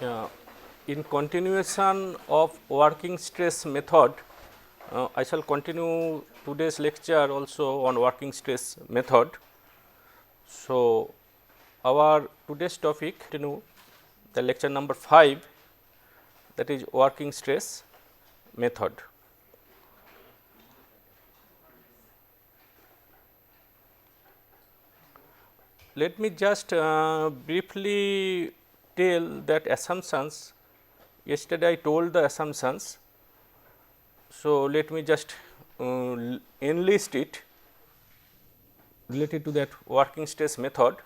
Yeah. In continuation of working stress method, I shall continue today's lecture also on working stress method. So, our today's topic continue the lecture number 5, that is working stress method. Let me just briefly tell that assumptions. Yesterday I told the assumptions. So, let me just enlist it related to that working stress method.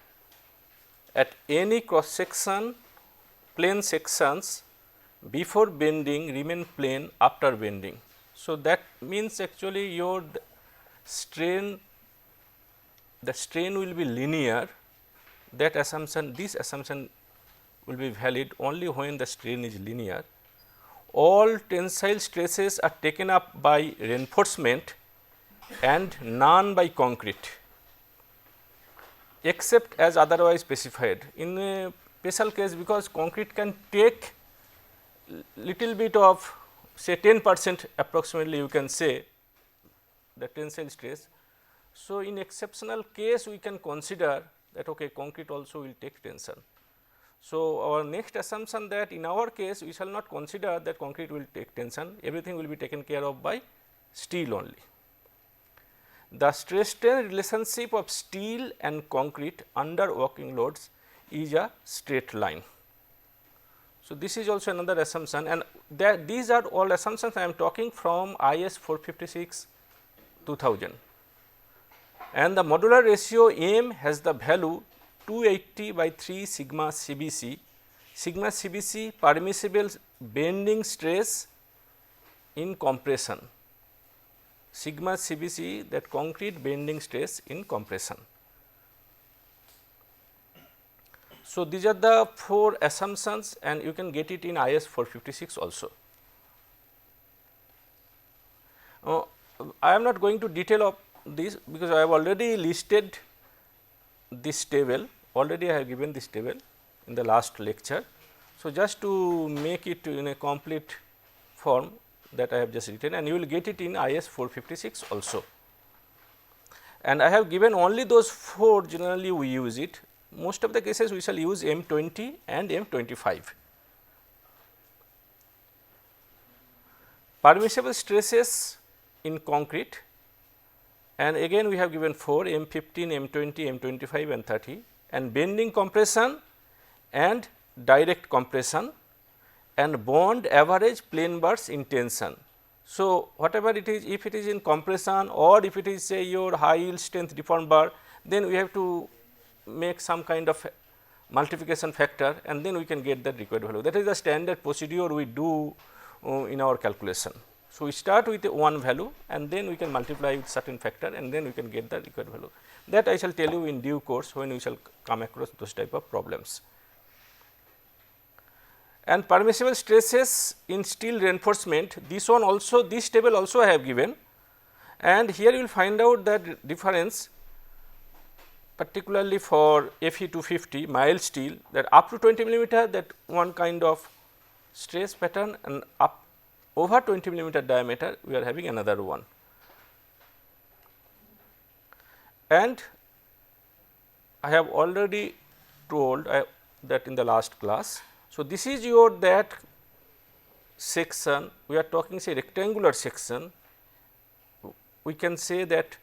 At any cross section, plane sections before bending remain plane after bending. So, that means actually your strain, the strain will be linear. That assumption, this assumption will be valid only when the strain is linear. All tensile stresses are taken up by reinforcement and none by concrete, except as otherwise specified. In a special case, because concrete can take little bit of say 10% approximately, you can say the tensile stress. So, in exceptional case we can consider that okay, concrete also will take tension. So, our next assumption that in our case we shall not consider that concrete will take tension, everything will be taken care of by steel only. The stress strain relationship of steel and concrete under working loads is a straight line. So, this is also another assumption, and that these are all assumptions I am talking from IS 456 2000, and the modular ratio M has the value 280 by 3 sigma CBC. Sigma CBC permissible bending stress in compression, sigma CBC that concrete bending stress in compression. So, these are the 4 assumptions and you can get it in IS 456 also. I am not going to detail of this because I have already listed this table, already I have given this table in the last lecture. So, just to make it in a complete form that I have just written, and you will get it in IS 456 also. And I have given only those 4 generally we use it. Most of the cases we shall use M20 and M25. Permissible stresses in concrete, and again we have given 4 M15, M20, M25 and 30, and bending compression and direct compression and bond average plane bursts in tension. So, whatever it is, if it is in compression or if it is say your high yield strength deformed bar, then we have to make some kind of multiplication factor and then we can get the required value. That is the standard procedure we do in our calculation. So, we start with one value and then we can multiply with certain factor and then we can get the required value. That I shall tell you in due course when we shall come across those type of problems. And permissible stresses in steel reinforcement, this one also, this table also I have given, and here you will find out that difference particularly for Fe 250 mild steel, that up to 20 millimeter, that one kind of stress pattern, and up over 20 millimeter diameter we are having another one. And I have already told that in the last class. So, this is your that section, we are talking say rectangular section, we can say that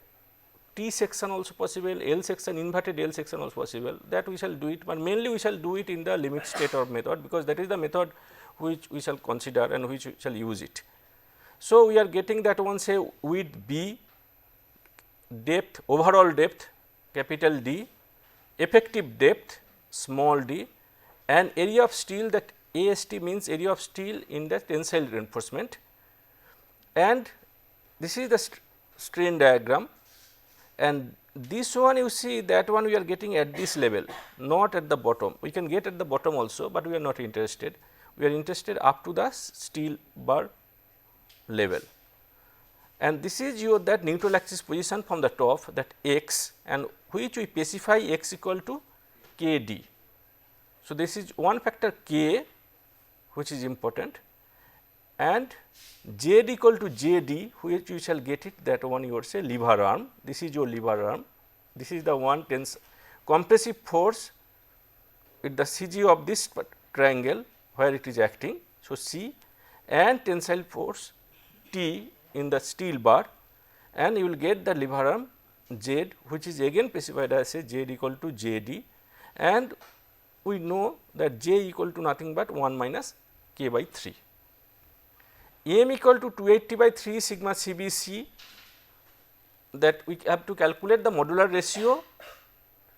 T section also possible, L section, inverted L section also possible, that we shall do it, but mainly we shall do it in the limit state of method, because that is the method which we shall consider and which we shall use it. So, we are getting that one say width B, depth, overall depth capital D, effective depth small d, and area of steel, that AST means area of steel in the tensile reinforcement, and this is the strain diagram, and this one you see, that one we are getting at this level, not at the bottom. We can get at the bottom also, but we are not interested. We are interested up to the steel bar level, and this is your that neutral axis position from the top, that x, and which we specify x equal to k d. So, this is one factor k which is important, and Z equal to JD, which you shall get it, that one you would say lever arm. This is your lever arm. This is the one compressive force with the CG of this triangle where it is acting. So, C and tensile force T in the steel bar, and you will get the lever arm Z, which is again specified as Z equal to JD, and we know that J equal to nothing but 1 minus K by 3. M equal to 280 by 3 sigma CBC, that we have to calculate the modular ratio.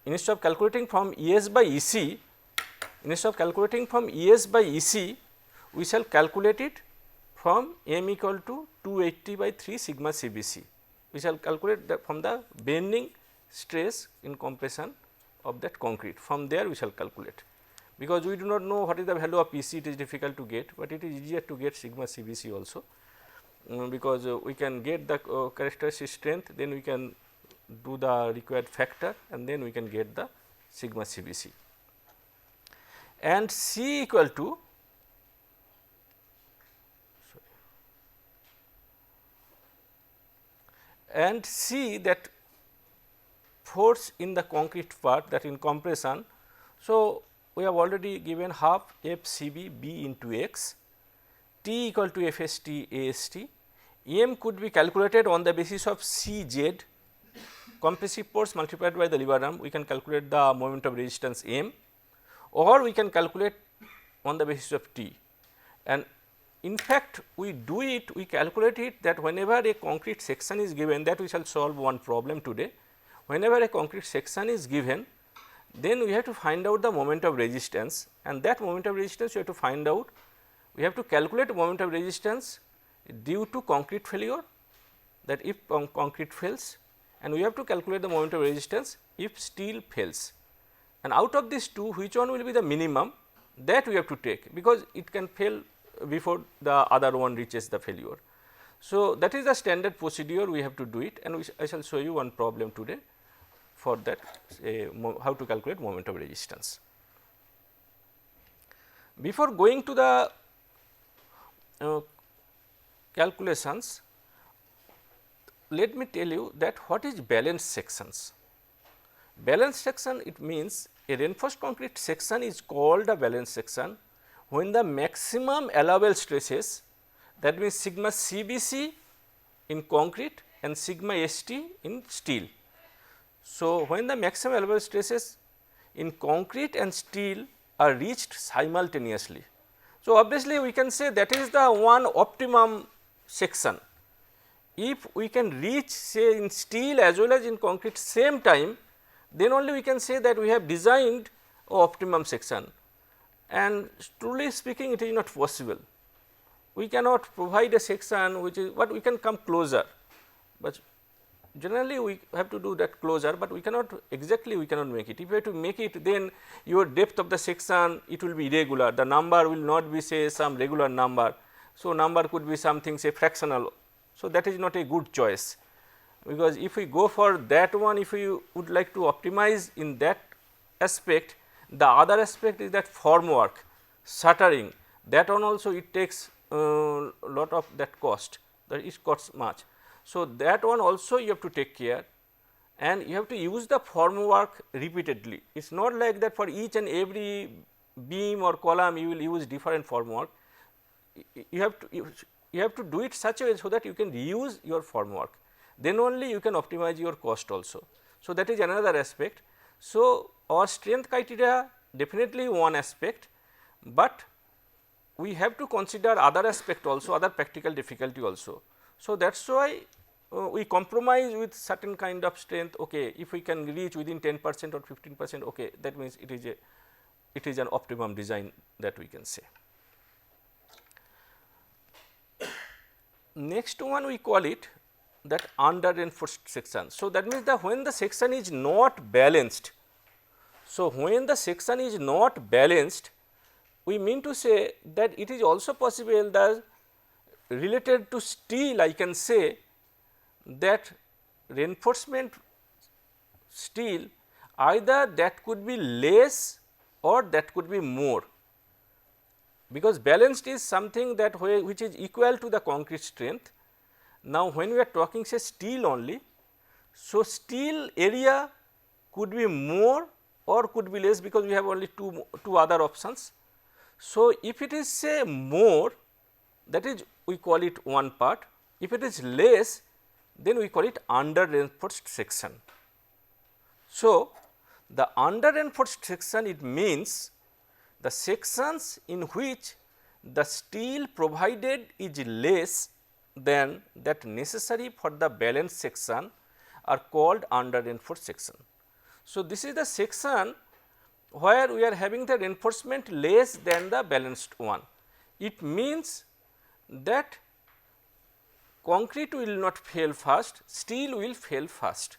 Instead of calculating from ES by EC, we shall calculate it from M equal to 280 by 3 sigma CBC. We shall calculate that from the bending stress in compression of that concrete. From there we shall calculate, because we do not know what is the value of PC, it is difficult to get, but it is easier to get sigma CBC also, because we can get the characteristic strength, then we can do the required factor, and then we can get the sigma CBC. And C equal to and C, that force in the concrete part, that in compression. So, we have already given half FCB B into X, T equal to FST AST. M could be calculated on the basis of CZ, compressive force multiplied by the lever arm. We can calculate the moment of resistance M, or we can calculate on the basis of T. And in fact, we calculate it that whenever a concrete section is given, that we shall solve one problem today. Whenever a concrete section is given, then we have to find out the moment of resistance, and that moment of resistance we have to find out. We have to calculate moment of resistance due to concrete failure, that if concrete fails, and we have to calculate the moment of resistance if steel fails. And out of these two, which one will be the minimum, that we have to take, because it can fail before the other one reaches the failure. So, that is the standard procedure, we have to do it, and I shall show you one problem today for that, how to calculate moment of resistance. Before going to the calculations, let me tell you that what is balanced sections. Balanced section, it means a reinforced concrete section is called a balanced section when the maximum allowable stresses, that means sigma CBC in concrete and sigma ST in steel. So, when the maximum allowable stresses in concrete and steel are reached simultaneously. So, obviously, we can say that is the one optimum section. If we can reach, say, in steel as well as in concrete same time, then only we can say that we have designed a optimum section, and truly speaking it is not possible. We cannot provide a section which is what we can come closer, but generally we have to do that closer, but we cannot exactly we cannot make it. If you have to make it, then your depth of the section it will be irregular, the number will not be say some regular number. So, number could be something say fractional. So, that is not a good choice, because if we go for that one, if we would like to optimize in that aspect, the other aspect is that formwork, shuttering, that one also it takes lot of that cost, that it costs much. So, that one also you have to take care, and you have to use the formwork repeatedly. It is not like that for each and every beam or column you will use different formwork. You have to do it such a way so that you can reuse your formwork, then only you can optimize your cost also. So, that is another aspect. So, our strength criteria definitely one aspect, but we have to consider other aspect also, other practical difficulty also. So, that is why we compromise with certain kind of strength. Okay, if we can reach within 10% or 15%, okay, that means it is an optimum design, that we can say. Next one we call it that under reinforced section. So, that means that when the section is not balanced. So, when the section is not balanced, we mean to say that it is also possible that related to steel, I can say that reinforcement steel either that could be less or that could be more. because balanced is something that which is equal to the concrete strength. Now, when we are talking say steel only, so steel area could be more or could be less, because we have only two other options. So, if it is say more, that is we call it one part, if it is less, then we call it under reinforced section. So, the under reinforced section, it means the sections in which the steel provided is less than that necessary for the balanced section are called under reinforced section. So, this is the section where we are having the reinforcement less than the balanced one. It means that concrete will not fail first, steel will fail first,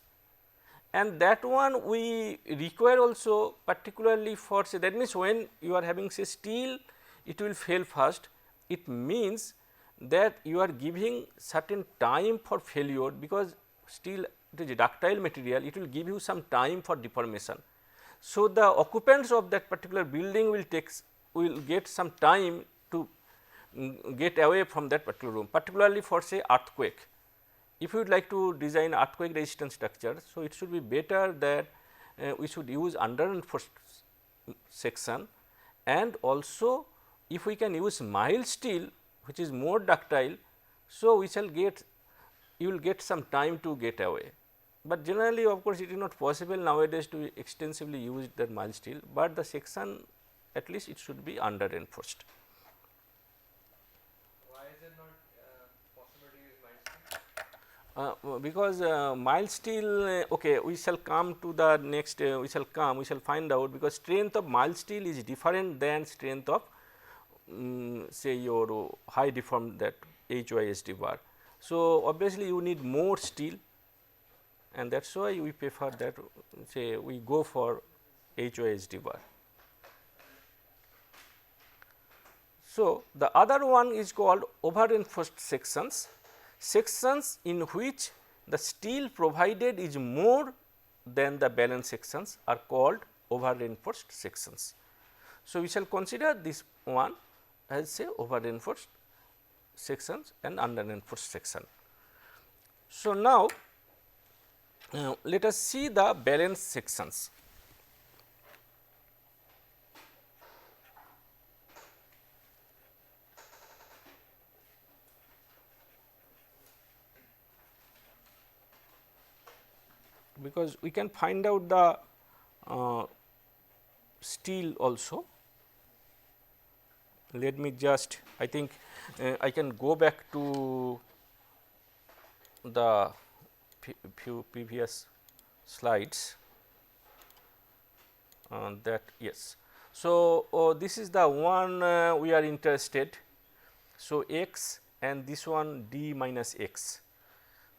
and that one we require also particularly for say, that means when you are having say steel, it will fail first. It means that you are giving certain time for failure, because steel, it is a ductile material, it will give you some time for deformation. So, the occupants of that particular building will get some time to get away from that particular room, particularly for say earthquake. If you would like to design earthquake resistant structure, so it should be better that we should use under reinforced section, and also if we can use mild steel which is more ductile. So, we shall get, you will get some time to get away, but generally of course, it is not possible nowadays to extensively use that mild steel, but the section at least it should be under reinforced. Because mild steel, okay, we shall come to the next, we shall find out, because strength of mild steel is different than strength of say your high deformed that HYSD bar. So, obviously, you need more steel, and that is why we prefer that say we go for HYSD bar. So, the other one is called over reinforced sections. Sections in which the steel provided is more than the balanced sections are called over reinforced sections. So, we shall consider this one as say over reinforced sections and under reinforced section. So, now let us see the balanced sections. Because we can find out the steel also. Let me just, I think I can go back to the few previous slides that yes. So, this is the one we are interested. So, x and this one d minus x,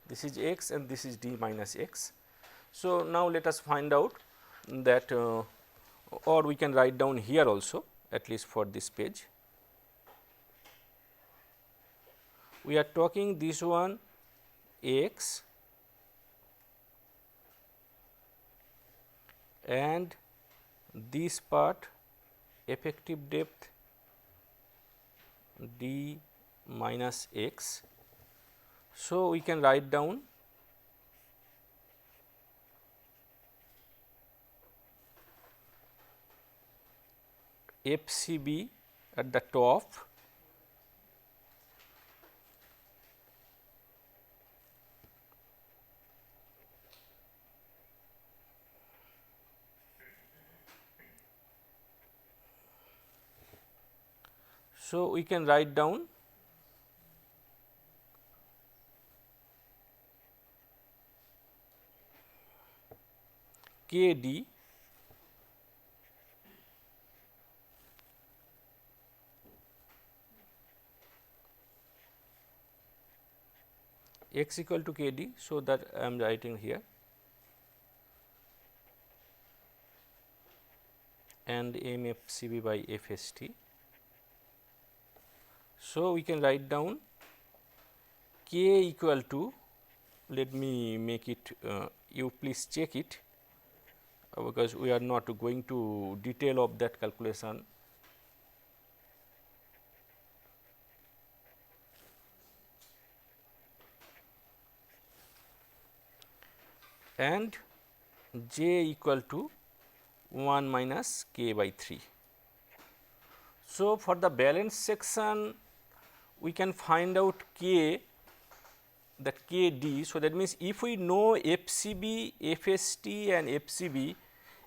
this is x and this is d minus x. So, now let us find out that or we can write down here also, at least for this page. We are talking this one x and this part effective depth d minus x. So, we can write down FCB at the top So, we can write down K d x equal to K d. So, that I am writing here, and M F C B by F S T. So, we can write down K equal to, let me make it, you please check it, because we are not going to detail of that calculation. and j equal to 1 minus k by 3. So, for the balance section we can find out k, that k d. So, that means, if we know FCB, FST and FCB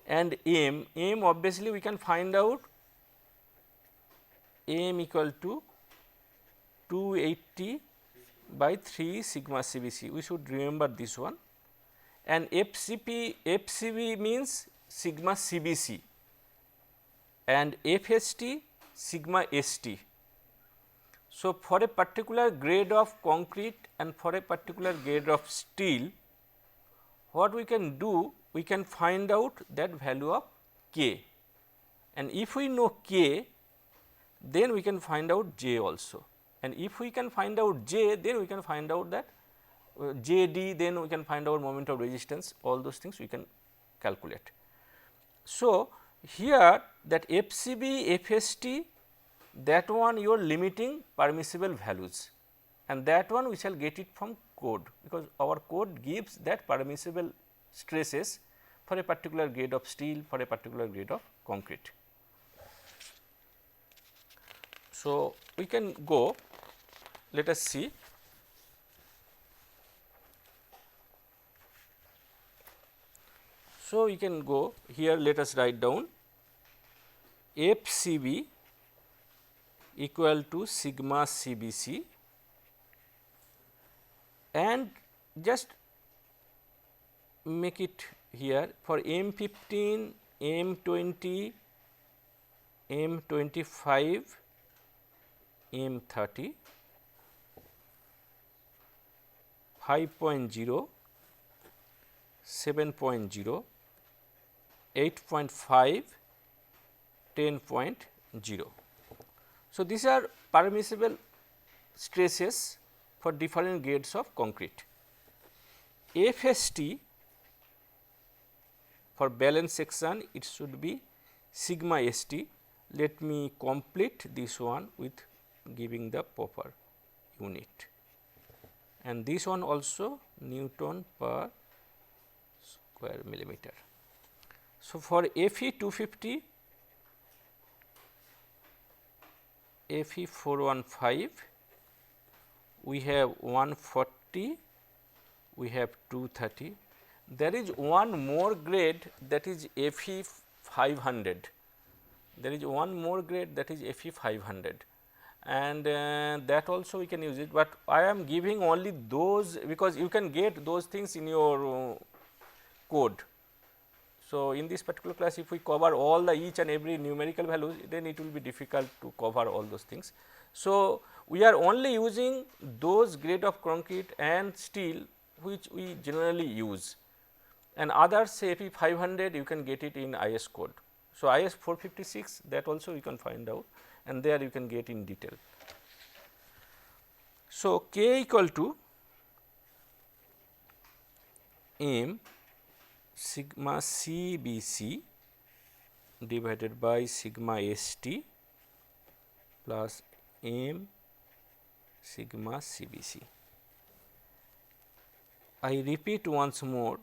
and m obviously we can find out m equal to 280 by 3 sigma CBC. We should remember this one, and FCB means sigma CBC and FST sigma ST. So, for a particular grade of concrete and for a particular grade of steel, what we can do, we can find out that value of k, and if we know k, then we can find out j also, and if we can find out j, then we can find out that JD, then we can find out moment of resistance, all those things we can calculate. So, here that FCB, FST, that one you are limiting permissible values, and that one we shall get it from code, because our code gives that permissible stresses for a particular grade of steel, for a particular grade of concrete. So, we can go, let us see. So, we can go here, let us write down FCB equal to sigma CBC, and just make it here for M15, M20, M25, M30, 5.0, 7.0, 8.5, 10.0. So, these are permissible stresses for different grades of concrete. FST for balance section, it should be sigma ST. Let me complete this one with giving the proper unit, and this one also Newton per square millimeter. So, for FE 250, FE 415, we have 140, we have 230. There is one more grade, that is FE 500. There is one more grade, that is FE 500, and that also we can use it, but I am giving only those, because you can get those things in your code. So, in this particular class, if we cover all the each and every numerical values, then it will be difficult to cover all those things. So, we are only using those grade of concrete and steel which we generally use, and others, say FE 500, you can get it in IS code. So, IS 456, that also you can find out, and there you can get in detail. So, K equal to M sigma CBC divided by sigma ST plus M sigma CBC. I repeat once more,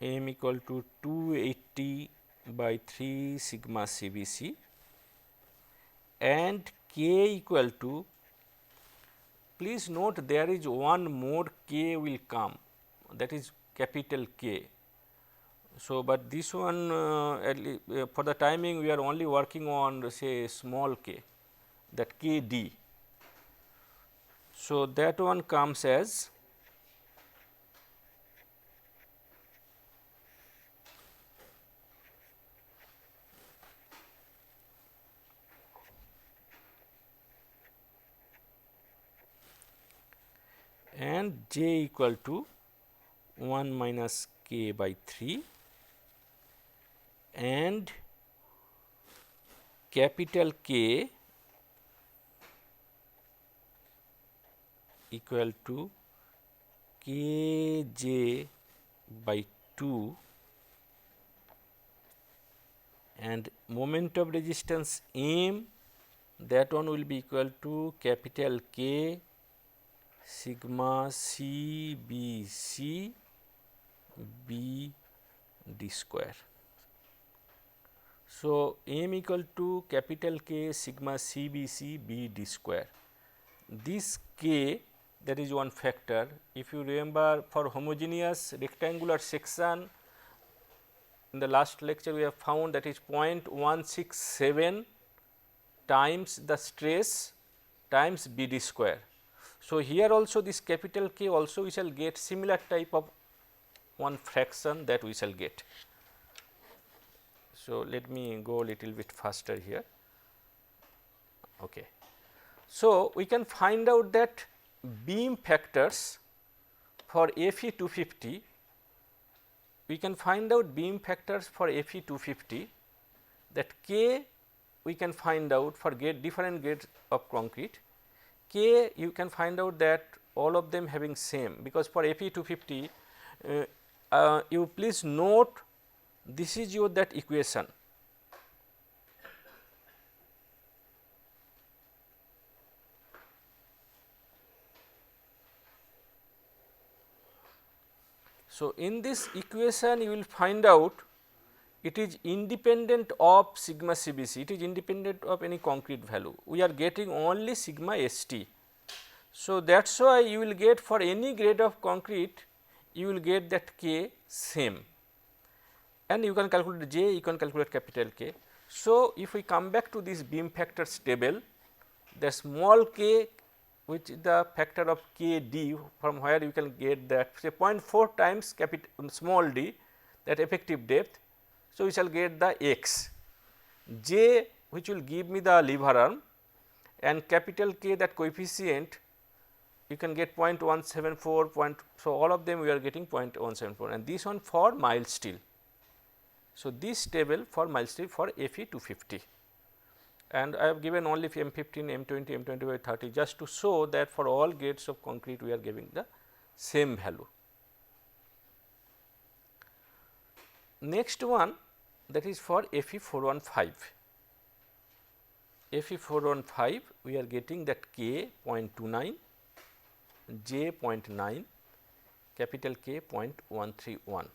M equal to 280 by 3 sigma CBC, and K equal to, please note there is one more K will come, that is capital K. So, but this one for the timing we are only working on, say, small k, that K D. So, that one comes as and j equal to 1 minus k by 3 and capital K equal to k j by 2 and moment of resistance M, that one will be equal to capital K sigma CBC B d square. So, m equal to capital K sigma CBC B d square. This K, that is one factor. If you remember, for homogeneous rectangular section, in the last lecture we have found that is 0.167 times the stress times B d square. So, here also this capital K also we shall get similar type of one fraction that we shall get. So, let me go a little bit faster here. Okay. So, we can find out that beam factors for Fe 250, we can find out beam factors for Fe 250, that K we can find out for different grades of concrete. K you can find out that all of them having same, because for Fe 250 you please note this is your that equation. So, in this equation you will find out it is independent of sigma CBC, it is independent of any concrete value. We are getting only sigma ST. So, that is why you will get for any grade of concrete you will get that K same, and you can calculate J, you can calculate capital K. So, if we come back to this beam factors table, the small k, which is the factor of K d, from where you can get that say 0.4 times capital small d, that effective depth. So, we shall get the x, J which will give me the lever arm, and capital K, that coefficient you can get 0.174 so all of them we are getting 0.174, and this one for mild steel. So, this table for mild steel for Fe 250, and I have given only M15, M20, M25, 30 just to show that for all grades of concrete we are giving the same value. Next one, that is for Fe 415. Fe 415 we are getting that K 0.29, J 0.9, capital K 0.131.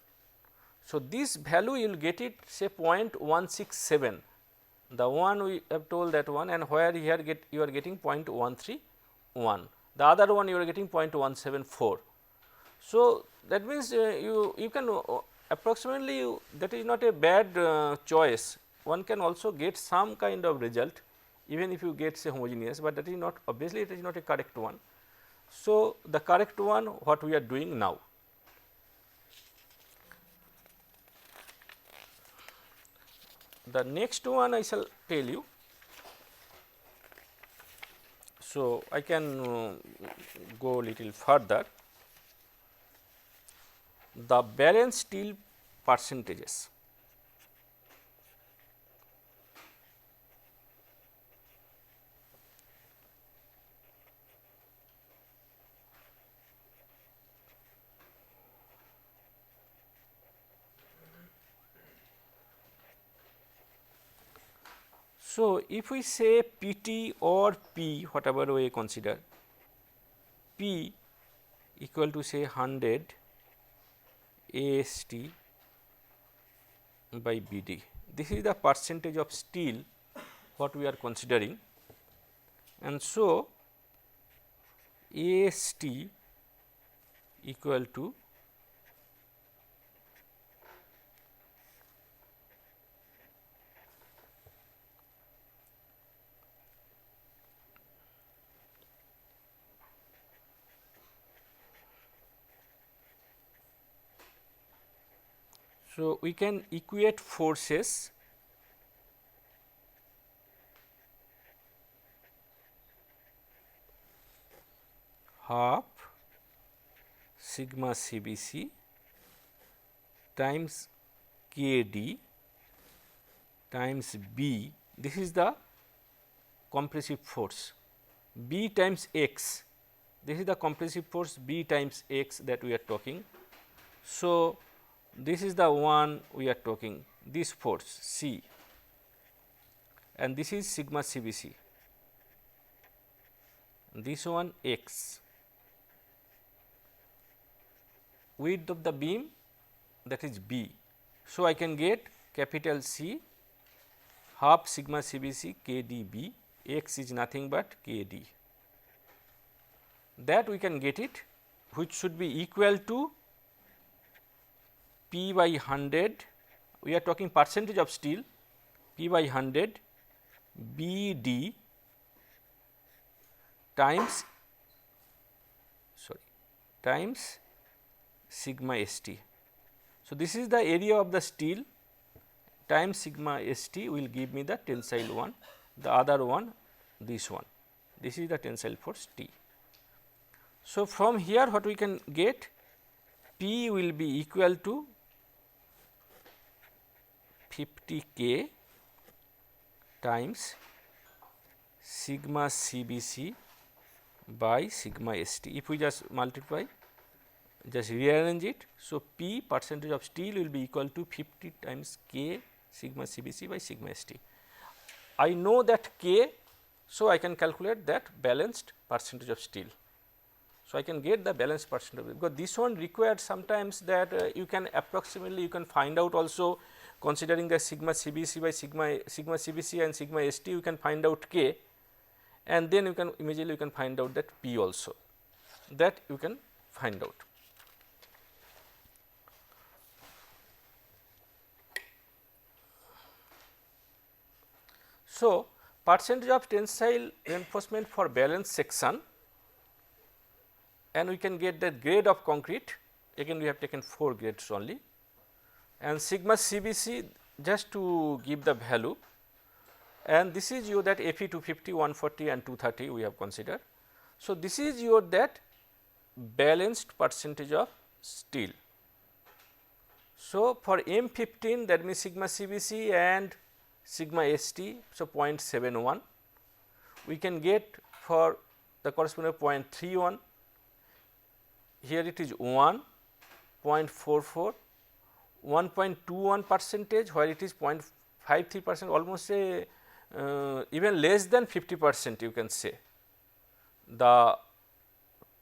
So, this value you will get it say 0.167, the one we have told that one, and where here you are getting 0.131, the other one you are getting 0.174. So, that means you can approximately that is not a bad choice, one can also get some kind of result even if you get say homogeneous, but that is not, obviously it is not a correct one. So, the correct one what we are doing now. The next one I shall tell you. So, I can go little further, the balanced steel percentages. So, if we say PT or P, whatever we consider, P equal to say 100 AST by BD. This is the percentage of steel what we are considering, and so AST equal to so we can equate forces half sigma CBC times KD times B, this is the compressive force, B times X, this is the compressive force B times X that we are talking. So, this is the one we are talking, this force C, and this is sigma CBC, this one X, width of the beam that is B. So, I can get capital C half sigma CBC K D B, x is nothing but K D. That we can get it, which should be equal to P by 100, we are talking percentage of steel, P by 100 B D times sigma S T. So, this is the area of the steel times sigma S T will give me the tensile one, the other one this one, this is the tensile force T. So, from here what we can get, P will be equal to 50 K times sigma CBC by sigma ST. If we just multiply, just rearrange it. So, P percentage of steel will be equal to 50 times K sigma CBC by sigma ST. I know that K, so I can calculate that balanced percentage of steel. So, I can get the balanced percentage, because this one required sometimes that you can approximately you can find out also, considering the sigma CBC by sigma CBC and sigma ST, you can find out K, and then you can immediately you can find out that P also, that you can find out. So, percentage of tensile reinforcement for balanced section, and we can get the grade of concrete, again we have taken 4 grades only, and sigma CBC just to give the value, and this is your that Fe 250, 140 and 230 we have considered. So, this is your that balanced percentage of steel. So, for M15, that means sigma CBC and sigma ST, so 0.71, we can get for the corresponding 0.31, here it is 1, 0.44, 1.21 percentage, where it is 0.53%, almost say even less than 50% you can say. The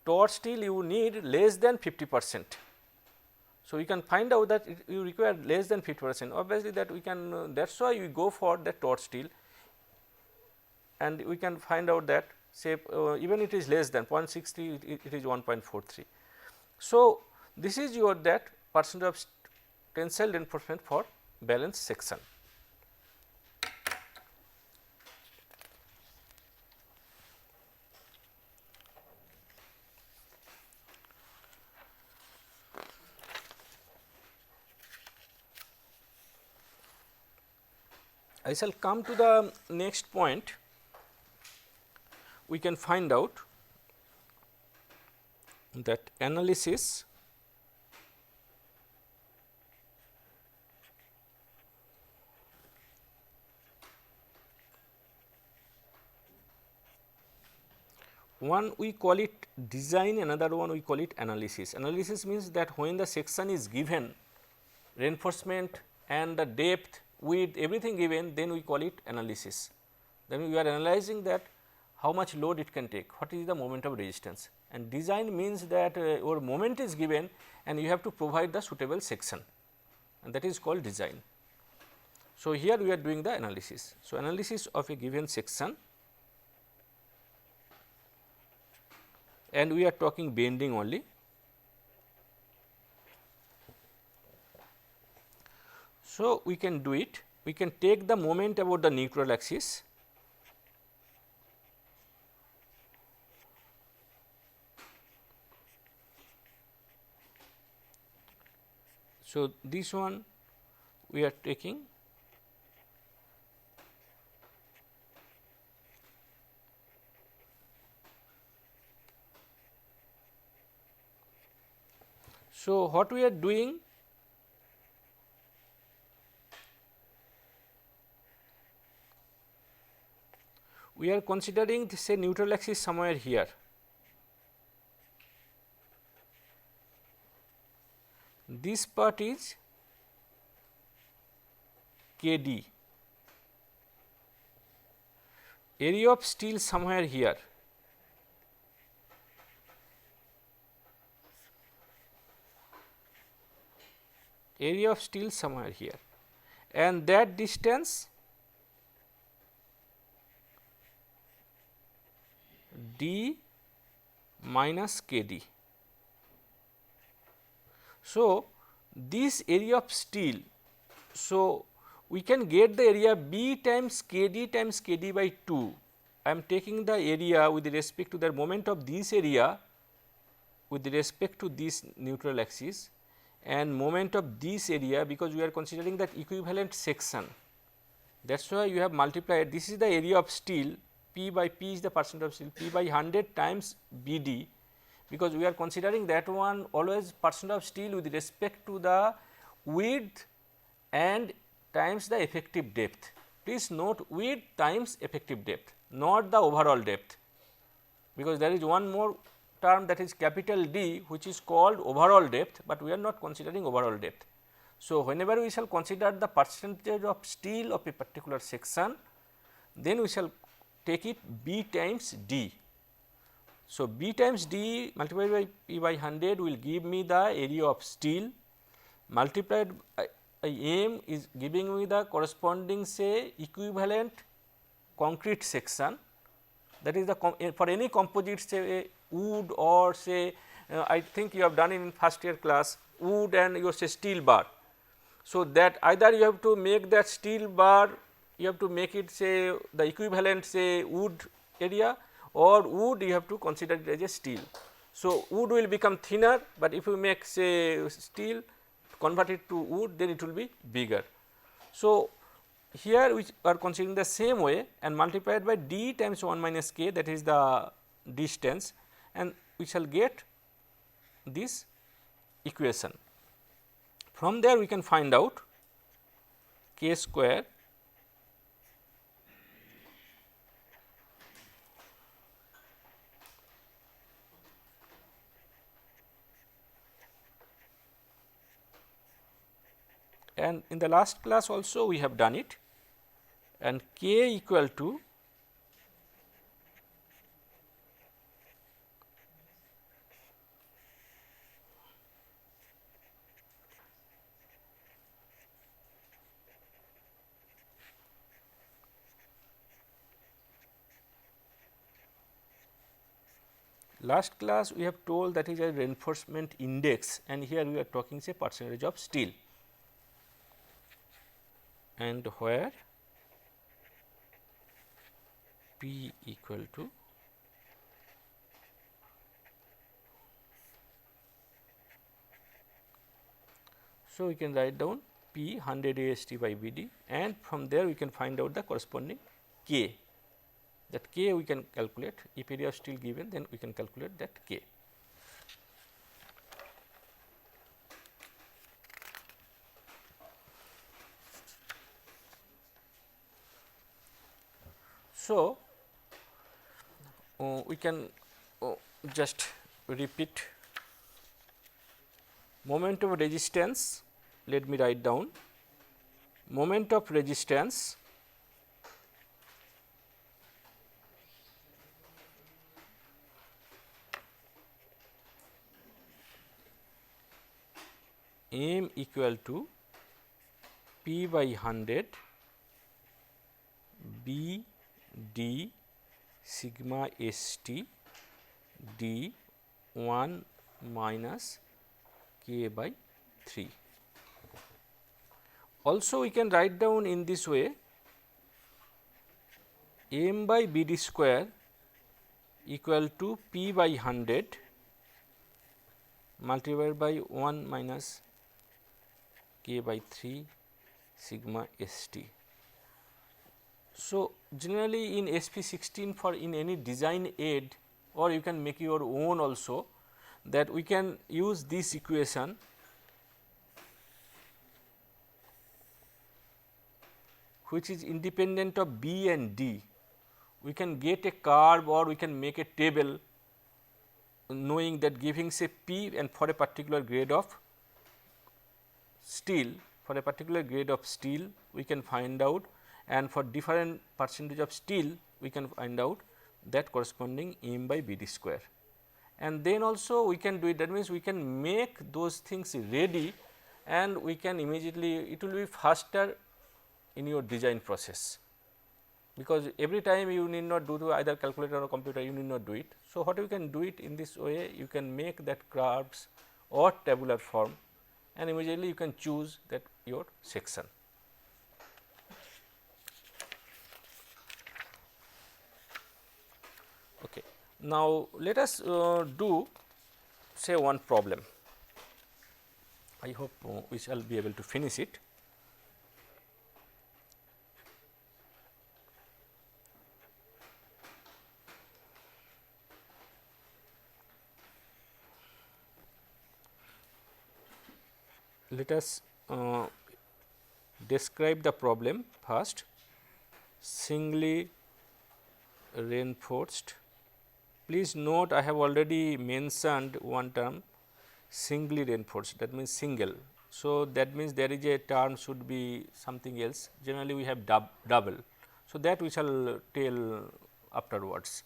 torch steel you need less than 50%. So, you can find out that you require less than 50%, obviously that we can that is why we go for the torch steel, and we can find out that say even it is less than 0.63, it is 1.43. So, this is your that percent of tensile reinforcement for balanced section. I shall come to the next point. We can find out that analysis one we call it design, another one we call it analysis. Analysis means that when the section is given reinforcement and the depth with everything given, then we call it analysis. Then we are analyzing that how much load it can take, what is the moment of resistance, and design means that your moment is given and you have to provide the suitable section, and that is called design. So, here we are doing the analysis. So, analysis of a given section, and we are talking bending only. So, we can do it, we can take the moment about the neutral axis, so this one we are taking so what we are doing, we are considering say neutral axis somewhere here. This part is K D, area of steel somewhere here. area of steel somewhere here, and that distance d minus k d. So, this area of steel, so we can get the area B times k d by 2. I am taking the area with respect to the moment of this area with respect to this neutral axis, and moment of this area, because we are considering that equivalent section. That is why you have multiplied, this is the area of steel, P by P is the percent of steel, P by 100 times B d, because we are considering that one always percent of steel with respect to the width and times the effective depth. Please note width times effective depth, not the overall depth, because there is one more term, that is capital D, which is called overall depth, but we are not considering overall depth. So, whenever we shall consider the percentage of steel of a particular section, then we shall take it B times D. So, B times D multiplied by P by 100 will give me the area of steel, multiplied by M is giving me the corresponding say equivalent concrete section, that is the for any composite say wood or say I think you have done in first year class wood and you say steel bar. So, that either you have to make that steel bar, you have to make it say the equivalent say wood area, or wood you have to consider it as a steel. So, wood will become thinner, but if you make say steel convert it to wood, then it will be bigger. So, here we are considering the same way and multiplied by d times 1 minus k, that is the distance, and we shall get this equation. From there we can find out k square and in the last class also we have done it, and k equal to last class we have told that is a reinforcement index, and here we are talking say percentage of steel, and where P equal to so we can write down P 100 AST by BD, and from there we can find out the corresponding K. That K we can calculate, if area of steel given, then we can calculate that K. So, we can just repeat moment of resistance. Let me write down moment of resistance M equal to P by 100 B d sigma S t d 1 minus k by 3. Also we can write down in this way M by B d square equal to P by 100 multiplied by 1 minus k by 3 sigma S t. So, generally in SP 16 for in any design aid, or you can make your own also, that we can use this equation which is independent of B and D. We can get a curve or we can make a table knowing that giving say P and for a particular grade of steel, for a particular grade of steel we can find out, and for different percentage of steel we can find out that corresponding M by B d square. And then also we can do it, that means we can make those things ready and we can immediately, it will be faster in your design process, because every time you need not do to either calculator or computer, you need not do it. So, what you can do it in this way, you can make that curves or tabular form, and immediately you can choose that your section. Okay. Now, let us do say one problem. I hope we shall be able to finish it. Let us describe the problem first. Singly reinforced. Please note, I have already mentioned one term, singly reinforced, that means single. So, that means there is a term should be something else, generally we have double. So, that we shall tell afterwards.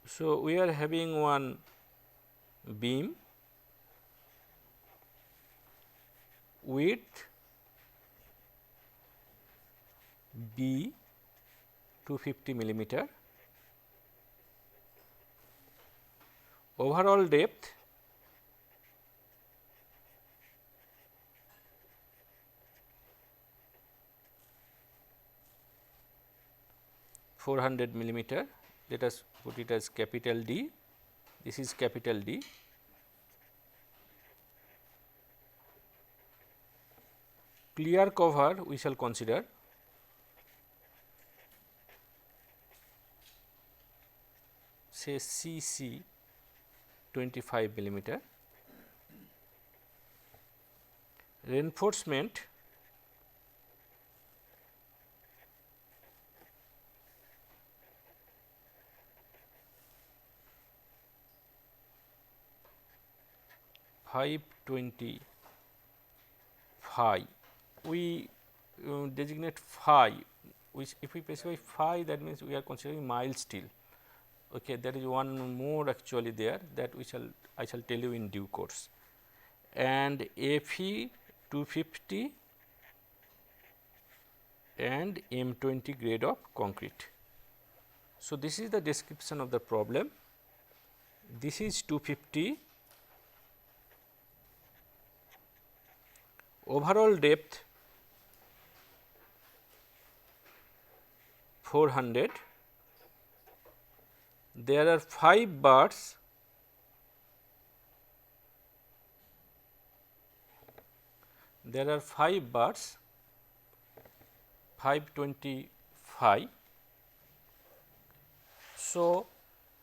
So, we are having one beam width B 250 millimeter, overall depth 400 millimeter. Let us put it as capital D, this is capital D. Clear cover we shall consider say CC 25 millimeter. Reinforcement phi. We designate phi, which if we specify phi, that means we are considering mild steel. Okay, there is one more actually there, that I shall tell you in due course. And Fe 250 and M20 grade of concrete. So, this is the description of the problem. This is 250, overall depth 400, there are 5 bars, there are 5 bars, 525. So,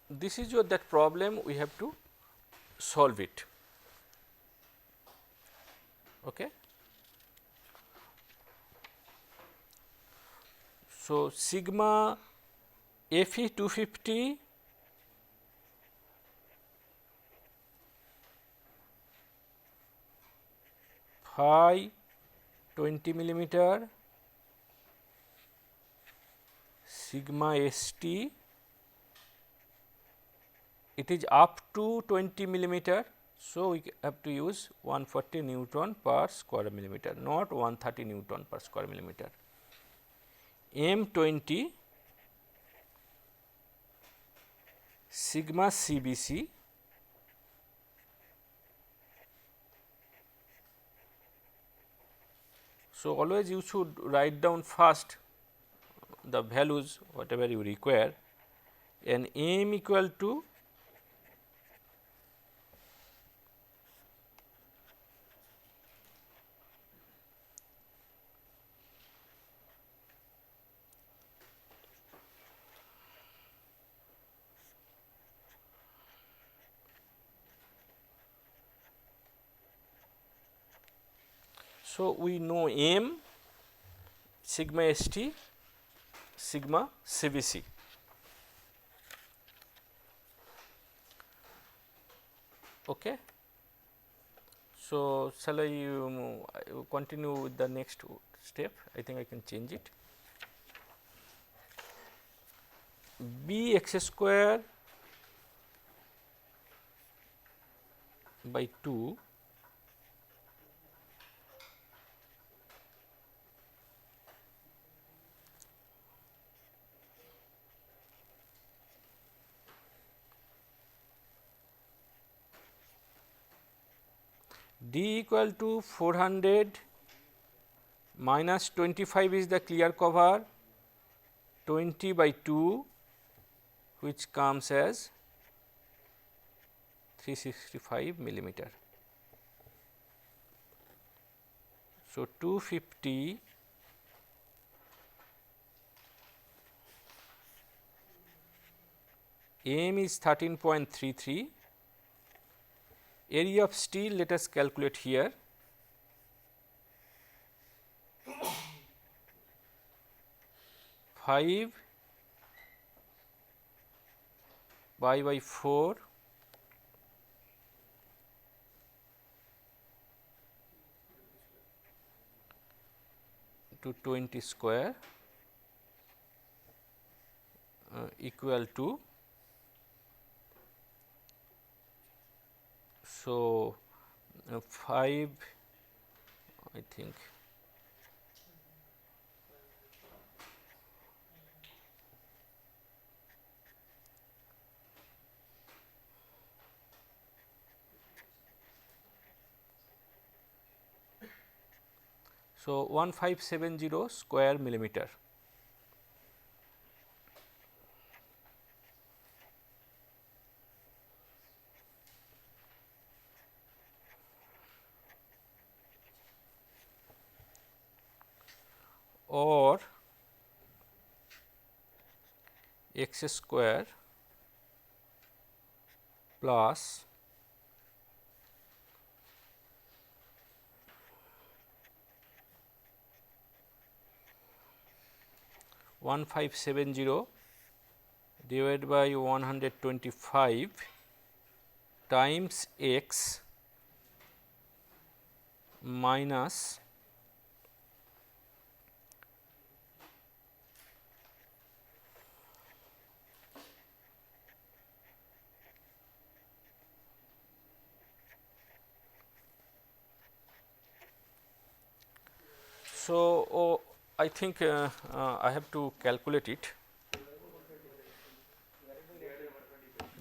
this is your that problem, we have to solve it. Okay. So, sigma Fe 250 phi 20 millimeter, sigma St, it is up to 20 millimeter. So, we have to use 140 Newton per square millimeter, not 130 Newton per square millimeter. M20 sigma CBC So, always you should write down first the values whatever you require, and M equal to so we know M sigma St sigma CBC. Okay. So, shall I continue with the next step? I think I can change it. b x square by 2 d equal to 400 minus 25 is the clear cover, 20 by 2, which comes as 365 millimeter. So, 250 m is 13.33, area of steel let us calculate here. Five pi by 4 to 20 square equal to, so 5 I think so 1570 square millimeter. Or x square plus 1570 divided by 125 times x minus so I think I have to calculate it,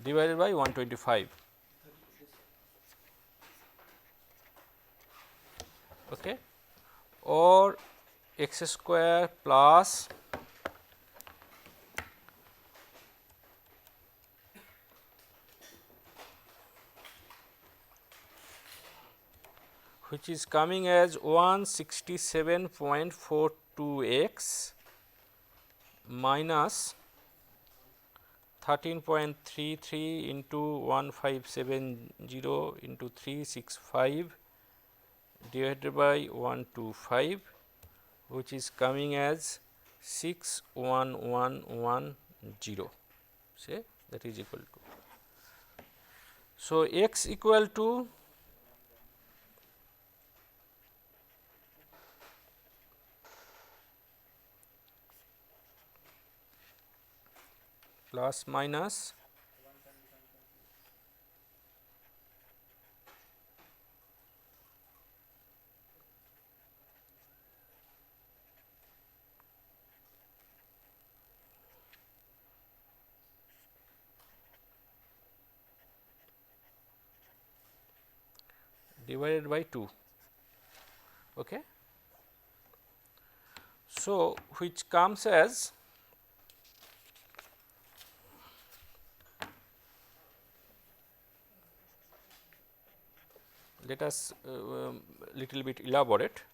divided by 125. Okay, or x square plus which is coming as 167.42 x minus 13.33 into 1570 into 365 divided by 125, which is coming as 61110, say that is equal to. So, x equal to plus minus divided by 2. Okay. So, which comes as let us little bit elaborate.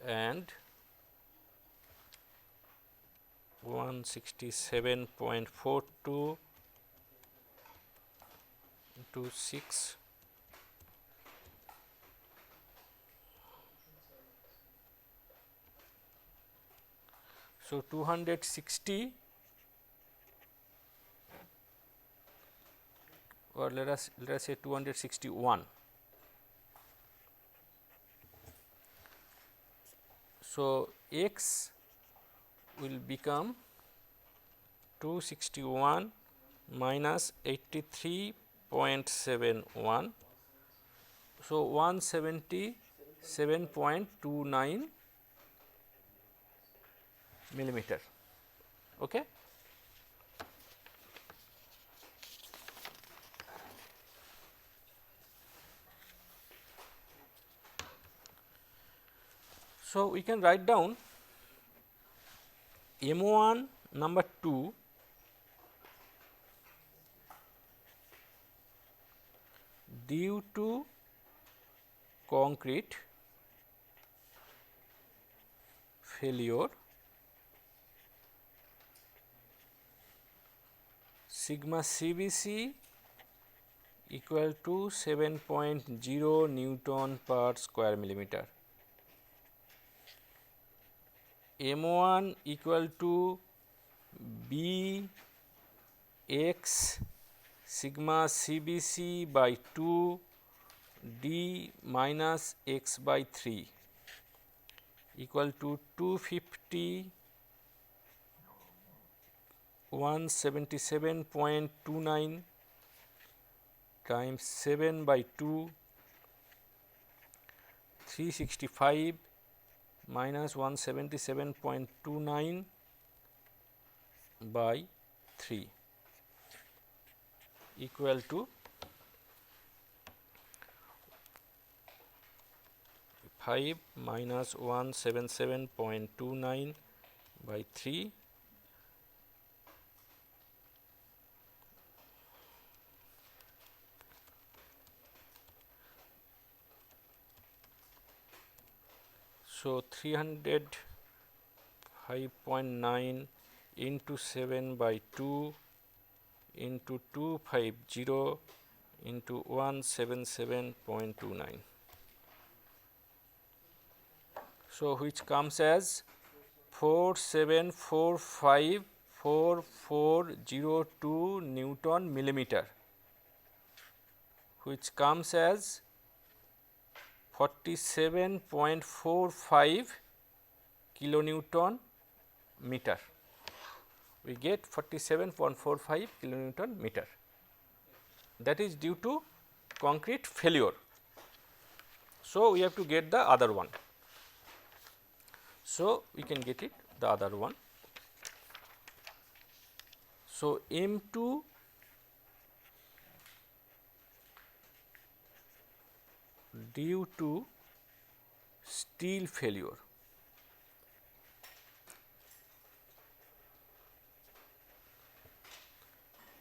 And 167.42 into 6 so 260 or let us say 261. So, x will become 261 minus 83.71. So, 177.29 millimeter. Okay. So, we can write down M1 number 2 due to concrete failure, sigma CBC equal to 7.0 Newton per square millimeter. M1 equal to B x sigma CBC by 2 d minus x by 3 equal to 250 177.29 times 7 by 2 365 minus 177.29 by 3 equal to 5 minus 177.29 by 3 . So, 305.9 into 7 by 2 into 250 into 177.29. So, which comes as 47454402 Newton millimeter, which comes as 47.45 kilonewton meter. We get 47.45 kilonewton meter, that is due to concrete failure. So, we have to get the other one. So, we can get it the other one. So, M2 due to steel failure.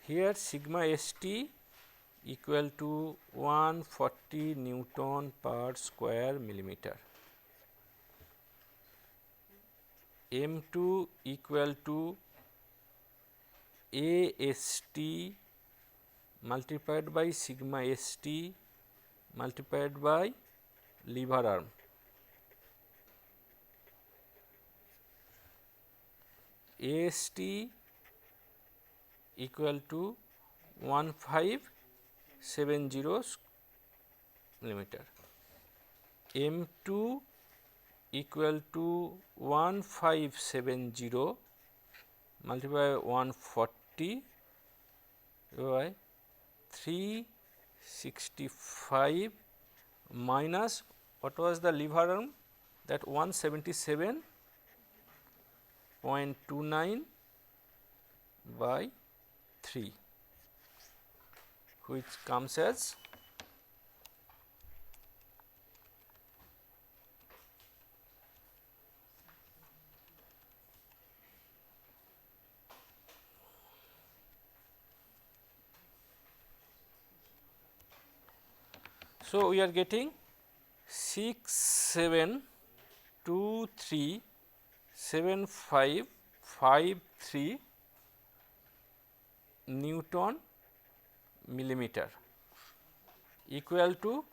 Here sigma ST equal to 140 Newton per square millimeter. M2 equal to AST multiplied by sigma ST multiplied by lever arm. AST equal to 1570 millimeter. M2 equal to 1570 multiplied by 140 by 365 minus what was the lever arm, that 177.29 by 3, which comes as 'So, we are getting 67237553 Newton millimeter equal to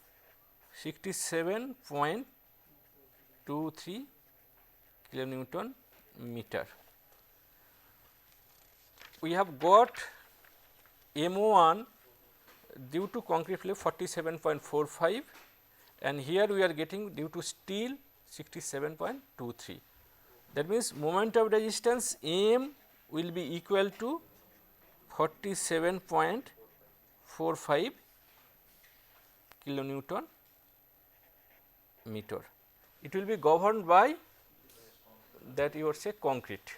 67.23 kilonewton meter. We have got M1 due to concrete flake 47.45 and here we are getting due to steel 67.23. That means, moment of resistance M will be equal to 47.45 kilonewton meter. It will be governed by that you would say concrete.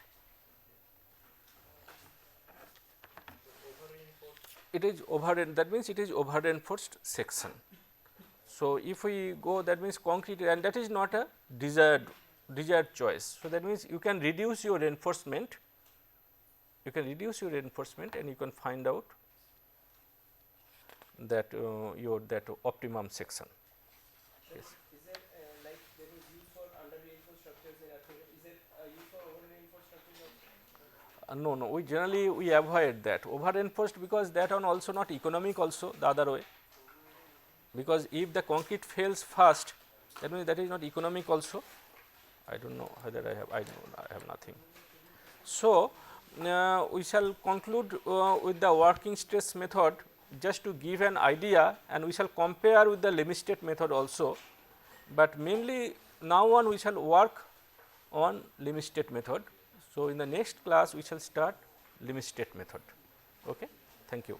It is that means it is over reinforced section. So, if we go that means concrete and that is not a desired choice. So, that means you can reduce your reinforcement, and you can find out that your optimum section. Yes. Is it like that is used for under reinforced structures in earthquake? Is it used for over reinforced structures also? No, we generally avoid that over reinforced, because that one also not economic also the other way, because if the concrete fails fast, that means that is not economic also. I do not know whether I have nothing. So, we shall conclude with the working stress method just to give an idea, and we shall compare with the limit state method also, but mainly now on we shall work on limit state method. So, in the next class we shall start limit state method. Okay? Thank you.